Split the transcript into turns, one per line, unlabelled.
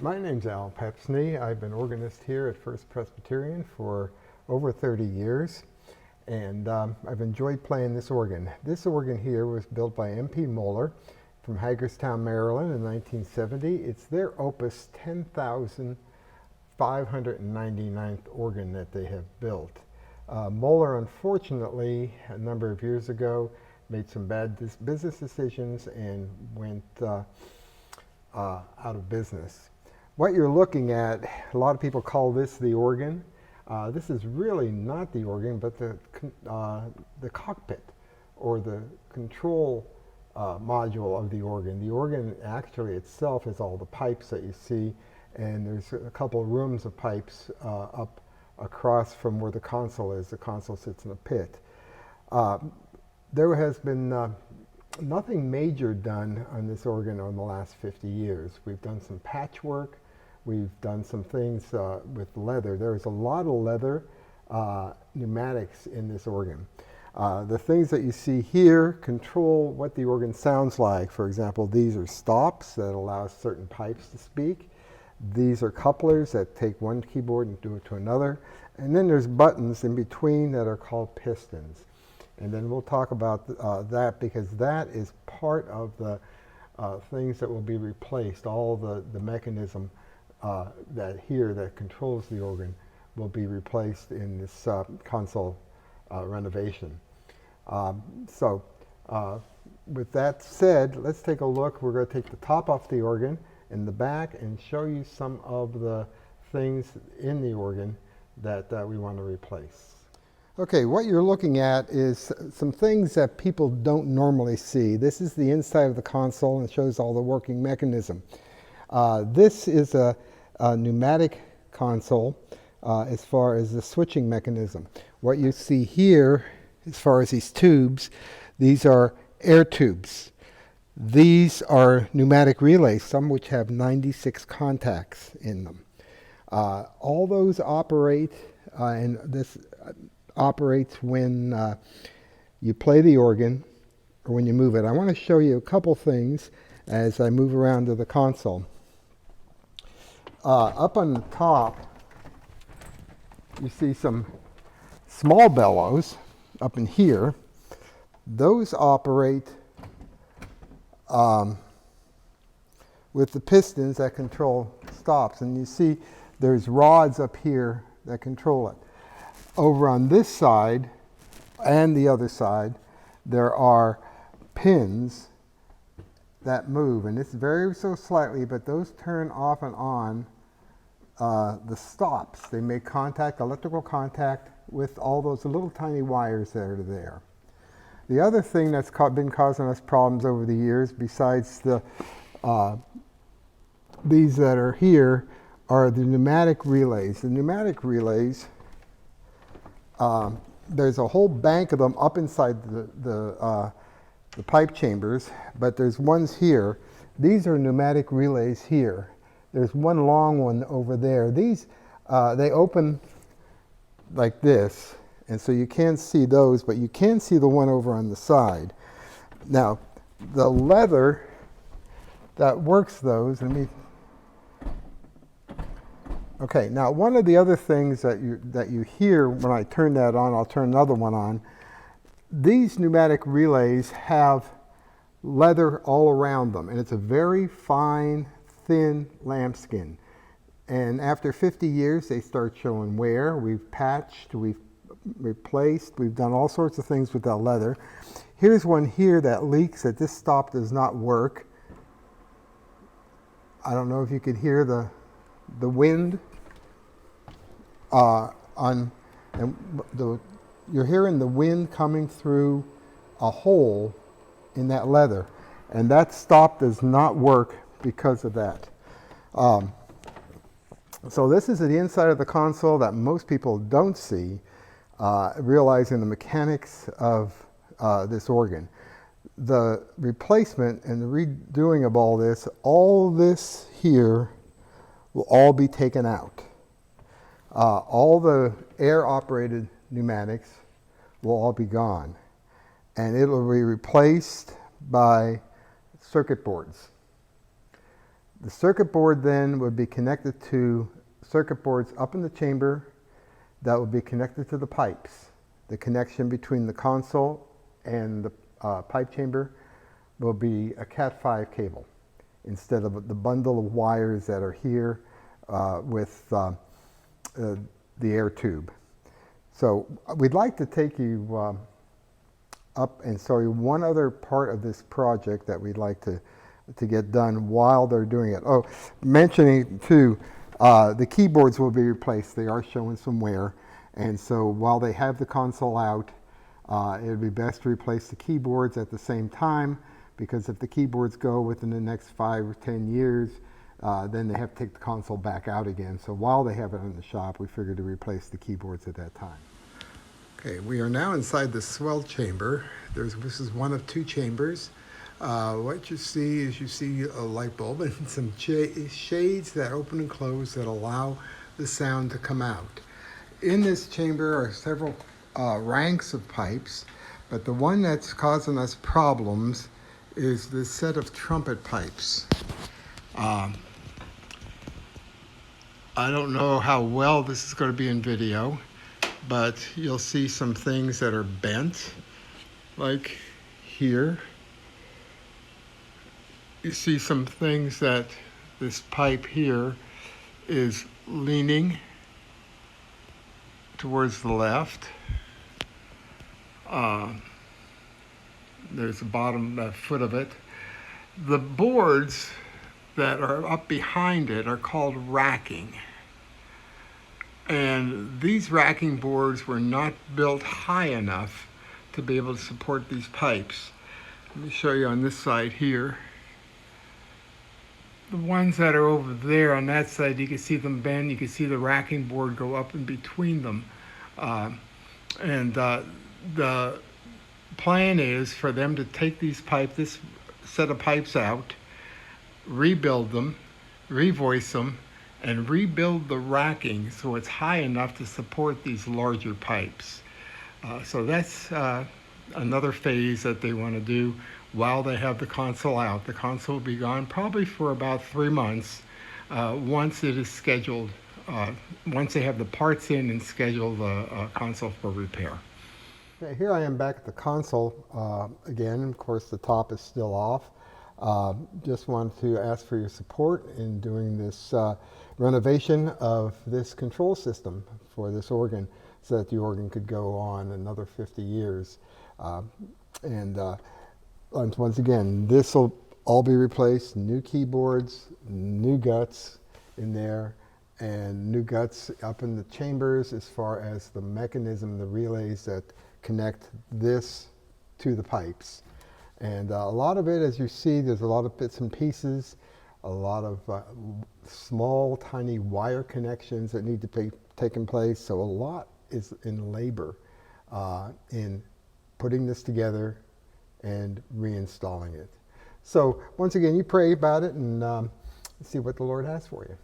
My name's Al Pepsney. I've been organist here at First Presbyterian for over 30 years, and I've enjoyed playing this organ. This organ here was built by M.P. Moeller from Hagerstown, Maryland in 1970. It's their opus 10,599th organ that they have built. Moeller, unfortunately, a number of years ago, made some bad business decisions and went out of business. What you're looking at, a lot of people call this the organ. This is really not the organ, but the cockpit or the control module of the organ. The organ actually itself is all the pipes that you see, and there's a couple of rooms of pipes up across from where the console is. The console sits in a pit. There has been nothing major done on this organ in the last 50 years. We've done some patchwork. We've done some things with leather. There's a lot of leather pneumatics in this organ. The things that you see here control what the organ sounds like. For example, these are stops that allow certain pipes to speak. These are couplers that take one keyboard and do it to another. And then there's buttons in between that are called pistons. And then we'll talk about that, because that is part of the things that will be replaced. All the mechanism that controls the organ will be replaced in this console renovation. With that said, let's take a look. We're going to take the top off the organ and the back and show you some of the things in the organ that we want to replace. Okay, what you're looking at is some things that people don't normally see. This is the inside of the console and shows all the working mechanism. This is a pneumatic console as far as the switching mechanism. What you see here, as far as these tubes, these are air tubes. These are pneumatic relays, some which have 96 contacts in them. All those operate, and this operates when you play the organ or when you move it. I want to show you a couple things as I move around to the console. Up on the top, you see some small bellows up in here. Those operate with the pistons that control stops. And you see there's rods up here that control it. Over on this side and the other side, there are pins that move, and it's very so slightly, but those turn off and on the stops. They make contact, electrical contact, with all those little tiny wires that are there. The other thing that's been causing us problems over the years, besides these that are here, are the pneumatic relays. The pneumatic relays, there's a whole bank of them up inside the pipe chambers, but there's ones here. These are pneumatic relays here. There's one long one over there. These, they open like this, and so you can't see those, but you can see the one over on the side. Now, the leather that works those, okay, now one of the other things that you hear when I turn that on, I'll turn another one on, these pneumatic relays have leather all around them, and it's a very fine, thin lambskin. And after 50 years, they start showing wear. We've patched, we've replaced, we've done all sorts of things with that leather. Here's one here that leaks, that this stop does not work. I don't know if you could hear the wind you're hearing the wind coming through a hole in that leather, and that stop does not work because of that. So this is the inside of the console that most people don't see, realizing the mechanics of this organ. The replacement and the redoing of all this here will all be taken out. All the air-operated pneumatics will all be gone, and it will be replaced by circuit boards. The circuit board then would be connected to circuit boards up in the chamber that would be connected to the pipes. The connection between the console and the pipe chamber will be a Cat5 cable instead of the bundle of wires that are here with the air tube. So we'd like to take you up and show you one other part of this project that we'd like to get done while they're doing it. Oh, mentioning too, the keyboards will be replaced. They are showing some wear. And so while they have the console out, it would be best to replace the keyboards at the same time, because if the keyboards go within the next 5 or 10 years, then they have to take the console back out again. So while they have it in the shop, we figured to replace the keyboards at that time. Okay, we are now inside the Swell Chamber. This is one of 2 chambers. What you see is a light bulb and some shades that open and close that allow the sound to come out. In this chamber are several ranks of pipes, but the one that's causing us problems is this set of trumpet pipes. I don't know how well this is going to be in video, but you'll see some things that are bent, like here. You see some things that this pipe here is leaning towards the left. There's the bottom foot of it. The boards that are up behind it are called racking. And these racking boards were not built high enough to be able to support these pipes. Let me show you on this side here. The ones that are over there on that side, you can see them bend. You can see the racking board go up in between them. The plan is for them to take this set of pipes out, rebuild them, revoice them, and rebuild the racking so it's high enough to support these larger pipes. So that's another phase that they want to do while they have the console out. The console will be gone probably for about 3 months once it is scheduled, once they have the parts in and schedule the console for repair. Okay, here I am back at the console again. Of course, the top is still off. Just wanted to ask for your support in doing this renovation of this control system for this organ so that the organ could go on another 50 years. Once again, this will all be replaced, new keyboards, new guts in there, and new guts up in the chambers as far as the mechanism, the relays that connect this to the pipes. And a lot of it, as you see, there's a lot of bits and pieces, a lot of small, tiny wire connections that need to be taken place. So a lot is in labor in putting this together and reinstalling it. So once again, you pray about it and see what the Lord has for you.